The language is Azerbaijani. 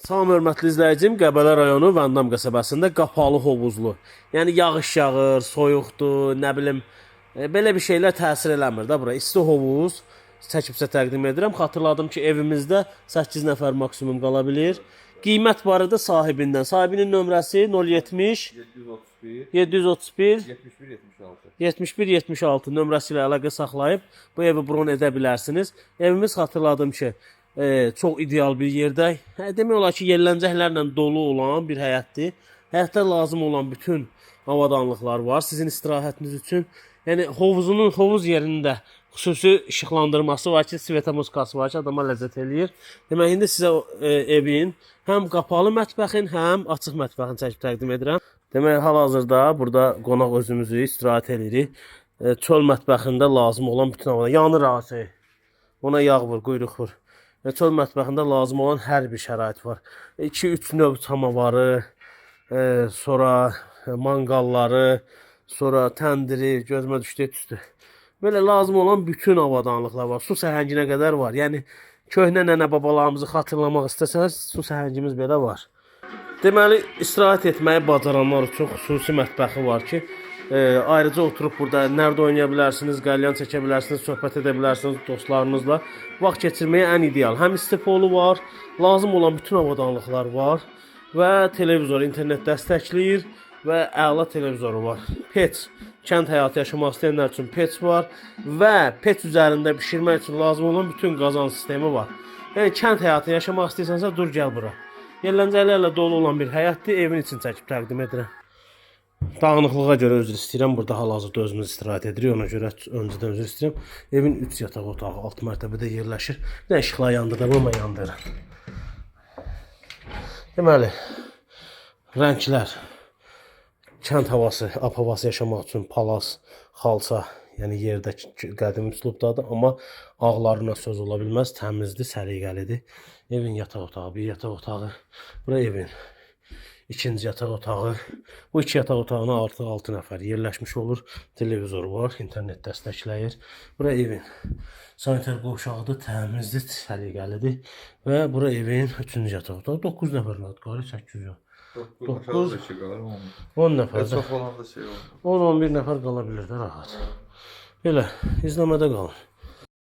Salam hörmətli izləyicim, Qəbələ rayonu Vandam qəsəbəsində qapalı hovuzlu. Yəni yağış yağır, soyuqdur, nə bilim, belə bir şeylər təsir eləmir də bura. İsti hovuz çəkibsə təqdim edirəm. Xatırladım ki, evimizdə 8 nəfər maksimum qala bilir. Qiymət barədə sahibindən. Sahibinin nömrəsi 070 731 71 76 nömrəsi ilə əlaqə saxlayıb bu evi bron edə bilərsiniz. Evimiz xatırladım ki, çox ideal bir yerdə. Demək olar ki, yerləncəklərlə dolu olan bir həyətdir. Həyətdə lazım olan bütün avadanlıqlar var sizin istirahətiniz üçün. Yəni hovuz yerində xüsusi işıqlandırması var ki, svetomuskası var ki, adama ləzzət eləyir. Demək, indi sizə evin həm qapalı mətbəxin, həm açıq mətbəxini çəkib təqdim edirəm. Demək, hal-hazırda burada qonaq özümüzü istirahət edirik. Çöl mətbəxində lazım olan bütün avadanlıqlar. Yanır ağacı, ona yağ vur, quyruq vur. Çöl mətbəxində lazım olan hər bir şərait var. 2-3 növ samavarı, sonra manqalları, sonra təndiri, gözümə düşdü. Belə lazım olan bütün avadanlıqlar var. Su səhənginə qədər var. Yəni, köhnə nənə babalarımızı xatırlamaq istəsəniz, su səhəngimiz belə var. Deməli, istirahət etməyi bacaranlar üçün xüsusi mətbəxi var ki, ayrıca oturub burada nərdə oynaya bilərsiniz, qalyan çəkə bilərsiniz, söhbət edə bilərsiniz dostlarınızla. Vaxt keçirməyə ən ideal. Həm istipolu var, lazım olan bütün avadanlıqlar var və televizor, internet dəstəkləyir və əla televizoru var. Pec, kənd həyatı yaşamaq istəyənlər üçün pec var və pec üzərində bişirmək üçün lazım olan bütün qazan sistemi var. Yəni, kənd həyatı yaşamaq istəyirsənsə, dur gəl bura. Yerləncəklərlə dolu olan bir həyətdir, evin için çəkib təqdim edirəm. Dağınıqlığa görə üzr istəyirəm. Burada hal-hazırda özümüz istirahət edirik. Ona görə öncədən üzr istəyirəm. Evin 3 yataq otağı 6 mərtəbədə yerləşir. Nə işıqlar yandırdım, amma yandırır. Deməli, rənglər, kənd havası, ab havası yaşamaq üçün palas, xalça, yəni yerdə qədim üslubdadır. Amma ağlarına söz ola bilməz, təmizdir, səliqəlidir. Evin yataq otağı, bir yataq otağı. Bura evin İkinci yataq otağı. Bu iki yataq otağına artıq 6 nəfər yerləşmiş olur. Televizor var, internet dəstəkləyir. Bura evin sanitar qovşağıdır, təmizdir, səliqəlidir. Və bura evin 3-cü yataq otağı. 9 nəfər rahat qalır, 8 yox. 9, 10 nəfər. 10-11 nəfər qala bilir də rahat. Belə, izləmədə qalın.